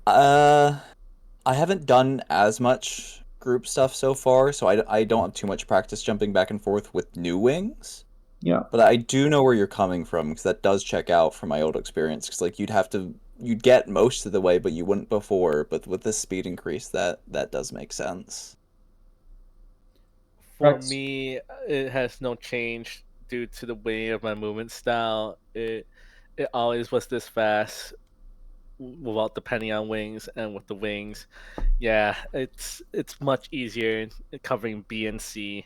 I haven't done as much group stuff so far, so I don't have too much practice jumping back and forth with new wings. Yeah. But I do know where you're coming from, because that does check out from my old experience. Because like you'd get most of the way, but you wouldn't before. But with this speed increase, that does make sense. For Rex? me, it has no change due to the way of my movement style. It always was this fast without depending on wings, and with the wings, yeah, it's much easier covering B and C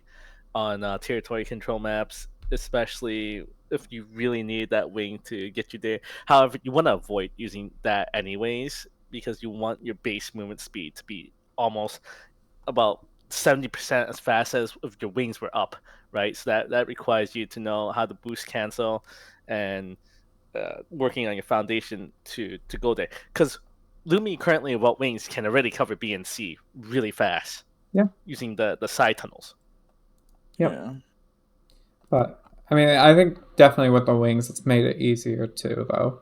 on territory control maps, especially if you really need that wing to get you there. However, you want to avoid using that anyways because you want your base movement speed to be almost about 70% as fast as if your wings were up, right? So that requires you to know how to boost cancel and working on your foundation to go there. Because Lumi currently without wings can already cover B and C really fast. Yeah. Using the side tunnels. Yep. Yeah. But I mean, I think definitely with the wings, it's made it easier too, though.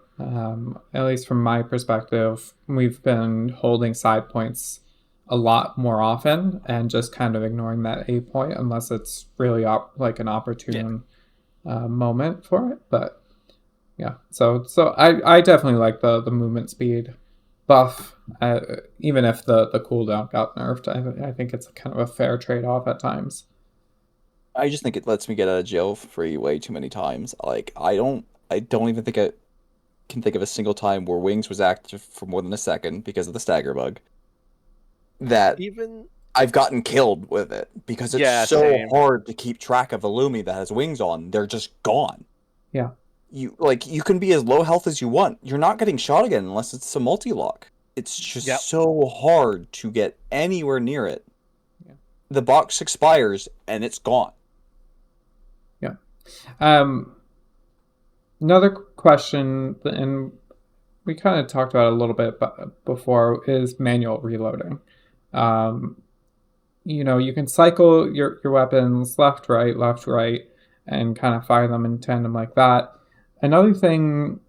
At least from my perspective, we've been holding side points a lot more often and just kind of ignoring that A point unless it's really like an opportune moment for it. But yeah, so I definitely like the movement speed buff, even if the cooldown got nerfed. I think it's kind of a fair trade off at times. I just think it lets me get out of jail free way too many times. Like I don't even think I can think of a single time where Wings was active for more than a second because of the stagger bug. That Even I've gotten killed with it because it's yeah, so same. hard to keep track of a Lumi that has wings on. They're just gone. Yeah. You can be as low health as you want. You're not getting shot again unless it's a multi-lock. It's just Yep. so hard to get anywhere near it. Yeah. The box expires and it's gone. Yeah. Another question, and we kind of talked about it a little bit before, is manual reloading. You can cycle your weapons left, right, and kind of fire them in tandem like that. Another thing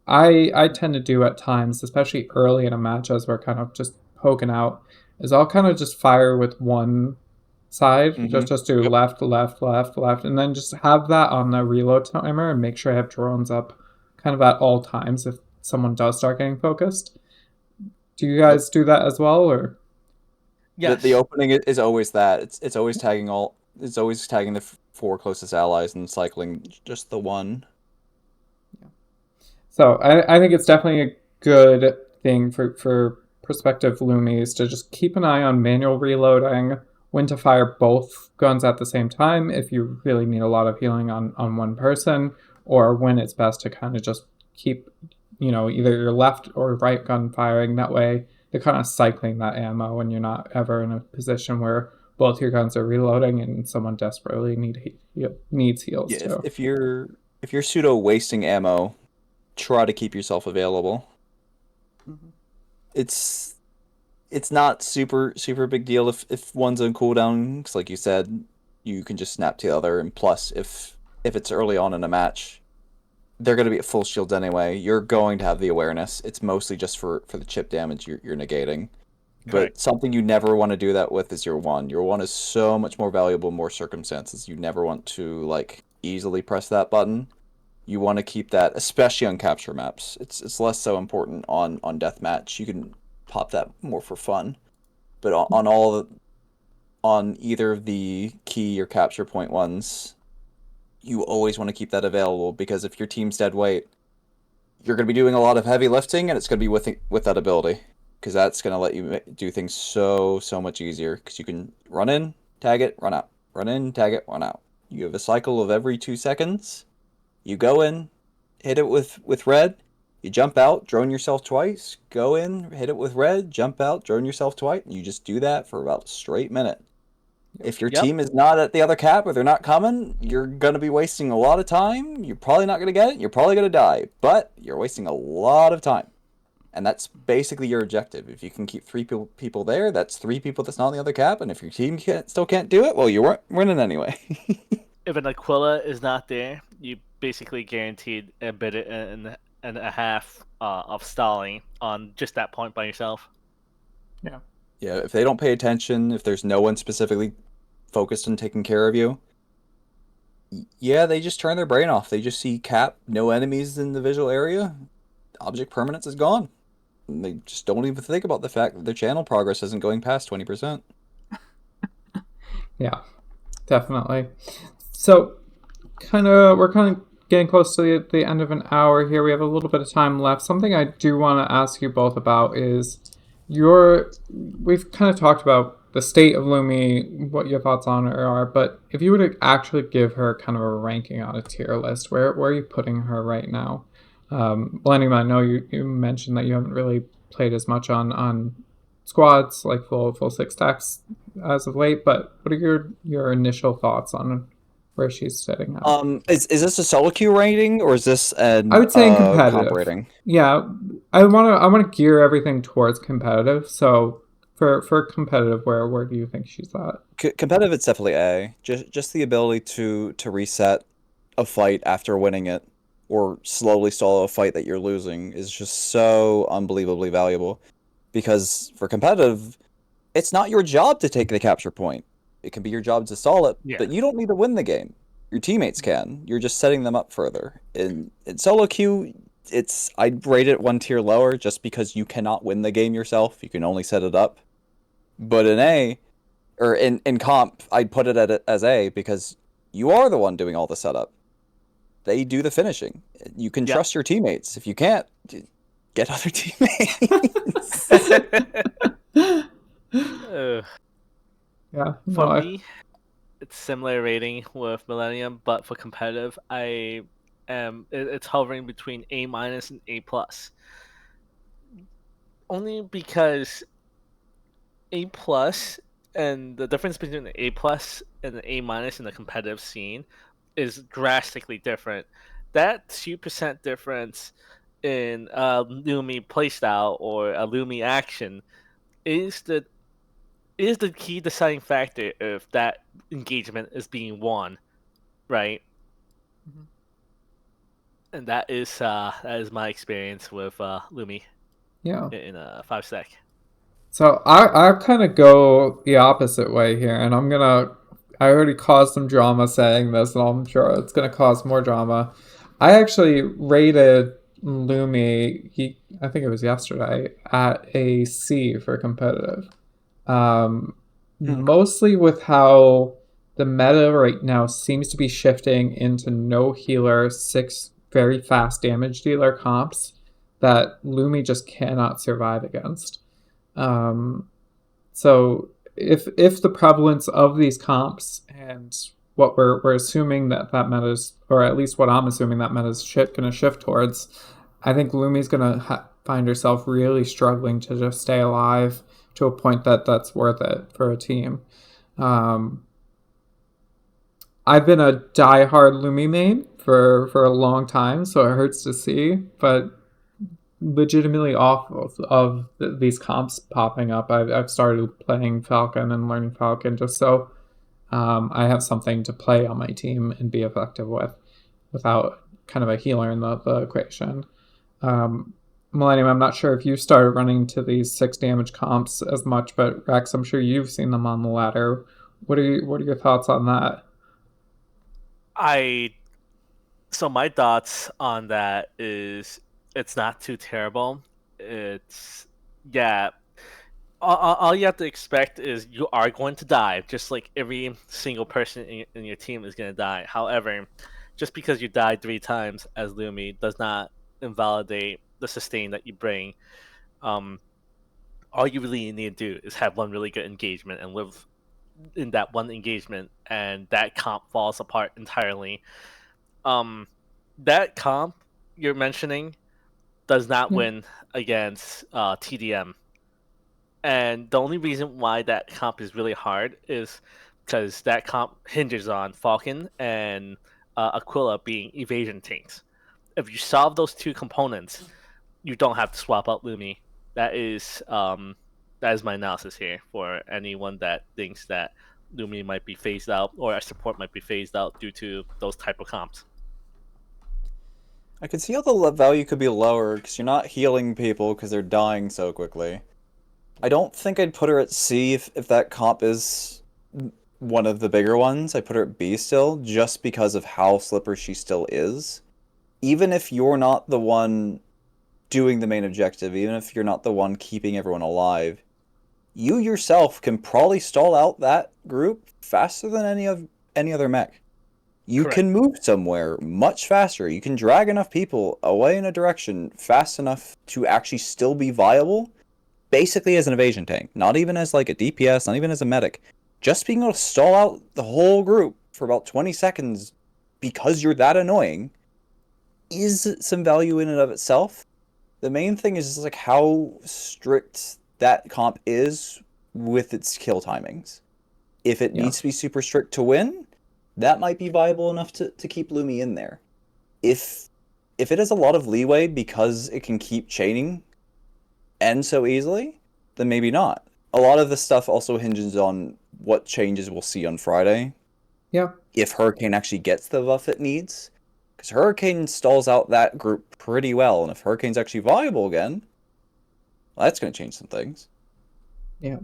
I tend to do at times, especially early in a match as we're kind of just poking out, is I'll kind of just fire with one side. Mm-hmm. Just do Yep. left, left, left, left, and then just have that on the reload timer and make sure I have drones up kind of at all times if someone does start getting focused. Do you guys do that as well, or? Yes. The opening is always that. It's always tagging all. It's always tagging the 4 closest allies and cycling just the one. Yeah. So I think it's definitely a good thing for prospective Lumies to just keep an eye on manual reloading, when to fire both guns at the same time if you really need a lot of healing on one person, or when it's best to kind of just keep, either your left or right gun firing. That way they're kind of cycling that ammo when you're not ever in a position where both your guns are reloading and someone desperately needs heals too. If you're pseudo wasting ammo, try to keep yourself available. Mm-hmm. It's not super big deal if one's on cooldown, because like you said, you can just snap to the other, and plus if it's early on in a match, they're going to be at full shields anyway. You're going to have the awareness. It's mostly just for the chip damage you're negating. Correct. But something you never want to do that with is your one. Your one is so much more valuable in more circumstances. You never want to easily press that button. You want to keep that, especially on capture maps. It's less so important on deathmatch. You can pop that more for fun. But on either of the key or capture point ones, you always want to keep that available, because if your team's dead weight, you're going to be doing a lot of heavy lifting, and it's going to be with that ability, because that's going to let you do things so much easier, because you can run in, tag it, run out. Run in, tag it, run out. You have a cycle of every 2 seconds. You go in, hit it with red, you jump out, drone yourself twice, go in, hit it with red, jump out, drone yourself twice, and you just do that for about a straight minute. If your team is not at the other cap, or they're not coming, you're going to be wasting a lot of time. You're probably not going to get it. You're probably going to die. But you're wasting a lot of time. And that's basically your objective. If you can keep 3 people there, that's 3 people that's not on the other cap. And if your team still can't do it, well, you weren't winning anyway. If an Aquila is not there, you basically guaranteed a bit and a half of stalling on just that point by yourself. Yeah. Yeah, if they don't pay attention, if there's no one specifically focused on taking care of you, yeah, they just turn their brain off. They just see cap, no enemies in the visual area, object permanence is gone. And they just don't even think about the fact that their channel progress isn't going past 20%. Yeah, definitely. So, we're kind of getting close to the end of an hour here. We have a little bit of time left. Something I do want to ask you both about is we've kind of talked about the state of Lumi, what your thoughts on her are, but if you were to actually give her kind of a ranking on a tier list, where are you putting her right now? Millennium, I know you mentioned that you haven't really played as much on squads, like full 6 stacks as of late, but what are your initial thoughts on where she's sitting at? Is this a solo queue rating, or is this an I would say in comp competitive. rating? Yeah, I want to gear everything towards competitive. So for competitive, where do you think she's at? Competitive, it's definitely A. Just the ability to reset a fight after winning it, or slowly stall a fight that you're losing, is just so unbelievably valuable. Because for competitive, it's not your job to take the capture point. It can be your job to stall it, but you don't need to win the game. Your teammates can. You're just setting them up further. In solo queue, I'd rate it 1 tier lower, just because you cannot win the game yourself. You can only set it up. But in A, or in comp, I'd put it as A, because you are the one doing all the setup. They do the finishing. You can trust your teammates. If you can't, get other teammates. Yeah. For me, it's similar rating with Millennium, but for competitive, it's hovering between A- and A+. Only because A+ and the difference between the A+ and the A- in the competitive scene is drastically different. That 2% difference in a Lumi playstyle or a Lumi action is the key deciding factor if that engagement is being won, right? Mm-hmm. And that is my experience with Lumi. Yeah. In a 5 stack. So I kind of go the opposite way here, and I already caused some drama saying this, and I'm sure it's gonna cause more drama. I actually rated Lumi. I think it was yesterday at a C for competitive. Mostly with how the meta right now seems to be shifting into no healer, 6 very fast damage dealer comps that Lumi just cannot survive against. So if the prevalence of these comps and what we're assuming that meta is, or at least what I'm assuming that meta is going to shift towards, I think Lumi's going to find herself really struggling to just stay alive to a point that's worth it for a team. I've been a diehard Lumi main for a long time, so it hurts to see, but legitimately off of these comps popping up, I've started playing Falcon and learning Falcon just so I have something to play on my team and be effective with without kind of a healer in the equation. Millenium, I'm not sure if you started running to these 6 damage comps as much, but Reks, I'm sure you've seen them on the ladder. What are your thoughts on that? So my thoughts on that is it's not too terrible. It's yeah. All you have to expect is you are going to die, just like every single person in your team is going to die. However, just because you died 3 times as Lumi does not invalidate the sustain that you bring. All you really need to do is have one really good engagement and live in that one engagement, and that comp falls apart entirely. That comp you're mentioning does not win against TDM. And the only reason why that comp is really hard is because that comp hinges on Falcon and Aquila being evasion tanks. If you solve those 2 components, you don't have to swap out Lumi. That is my analysis here for anyone that thinks that Lumi might be phased out or a support might be phased out due to those type of comps. I could see how the value could be lower because you're not healing people because they're dying so quickly. I don't think I'd put her at C if that comp is one of the bigger ones. I put her at B still, just because of how slippery she still is. Even if you're not the one doing the main objective, even if you're not the one keeping everyone alive, you yourself can probably stall out that group faster than any other mech. You Correct. can move somewhere much faster. You can drag enough people away in a direction fast enough to actually still be viable, basically as an evasion tank. Not even as like a DPS, not even as a medic. Just being able to stall out the whole group for about 20 seconds because you're that annoying is some value in and of itself. The main thing is just like how strict that comp is with its kill timings. If it needs to be super strict to win, that might be viable enough to keep Lumi in there. If it has a lot of leeway because it can keep chaining end so easily, then maybe not. A lot of this stuff also hinges on what changes we'll see on Friday. Yeah. If Hurricane actually gets the buff it needs. Because Hurricane stalls out that group pretty well, and if Hurricane's actually viable again, well, that's going to change some things. Yeah.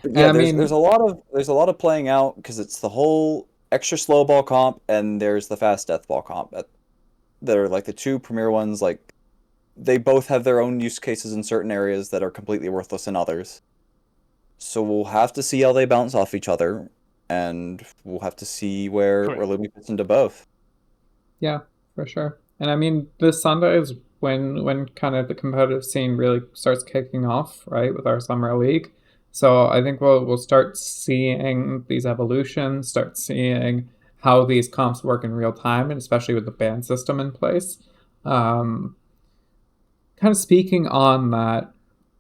But yeah, there's a lot of playing out because it's the whole extra slow ball comp and there's the fast death ball comp. That are like the 2 premier ones. Like they both have their own use cases in certain areas that are completely worthless in others. So we'll have to see how they bounce off each other, and we'll have to see where Lumi fits into both. Yeah, for sure. And I mean, this Sunday is when kind of the competitive scene really starts kicking off, right, with our summer league. So I think we'll start seeing these evolutions, start seeing how these comps work in real time, and especially with the ban system in place. Kind of speaking on that,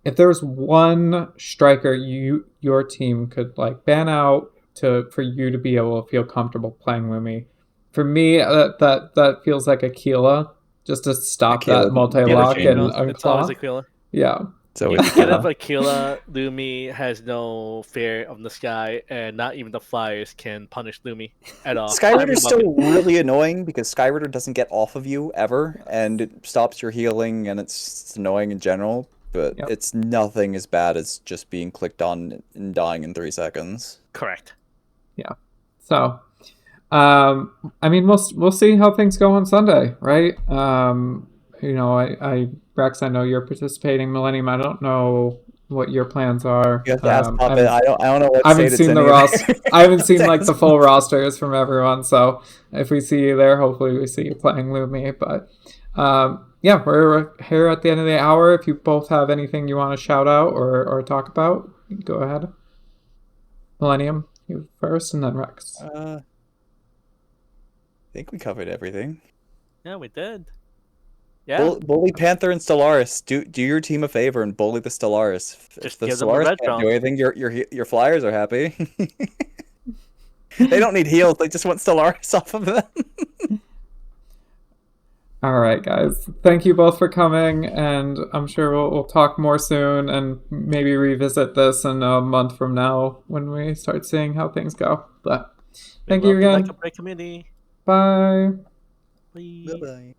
if there was one striker your team could like ban out for you to be able to feel comfortable playing Lumi, for me that feels like Aquila, just to stop that multi-lock and unclaw. It's always Aquila. Yeah. So you get up Aquila, Lumi has no fear of the sky, and not even the flyers can punish Lumi at all. Skyrider's still really annoying because Skyrider doesn't get off of you ever, and it stops your healing, and it's annoying in general. but it's nothing as bad as just being clicked on and dying in 3 seconds. Correct. Yeah. So, I mean, we'll see how things go on Sunday, right? You know, Rex, I know you're participating. Millennium, I don't know what your plans are. You have to ask Puppet. I don't know what. I haven't seen the roster. I haven't seen like the full rosters from everyone. So if we see you there, hopefully we see you playing Lumi. But yeah, we're here at the end of the hour. If you both have anything you want to shout out or talk about, go ahead. Millennium, you first, and then Rex. I think we covered everything. Yeah, we did. Yeah. Bully Panther and Stellaris. Do your team a favor and bully the Stellaris. Just if the give them a Stellaris red can't drone. do anything, your flyers are happy. They don't need heals. They just want Stellaris off of them. All right, guys. Thank you both for coming, and I'm sure we'll talk more soon and maybe revisit this in a month from now when we start seeing how things go. But thank you again. Community. Bye. Bye. Bye-bye.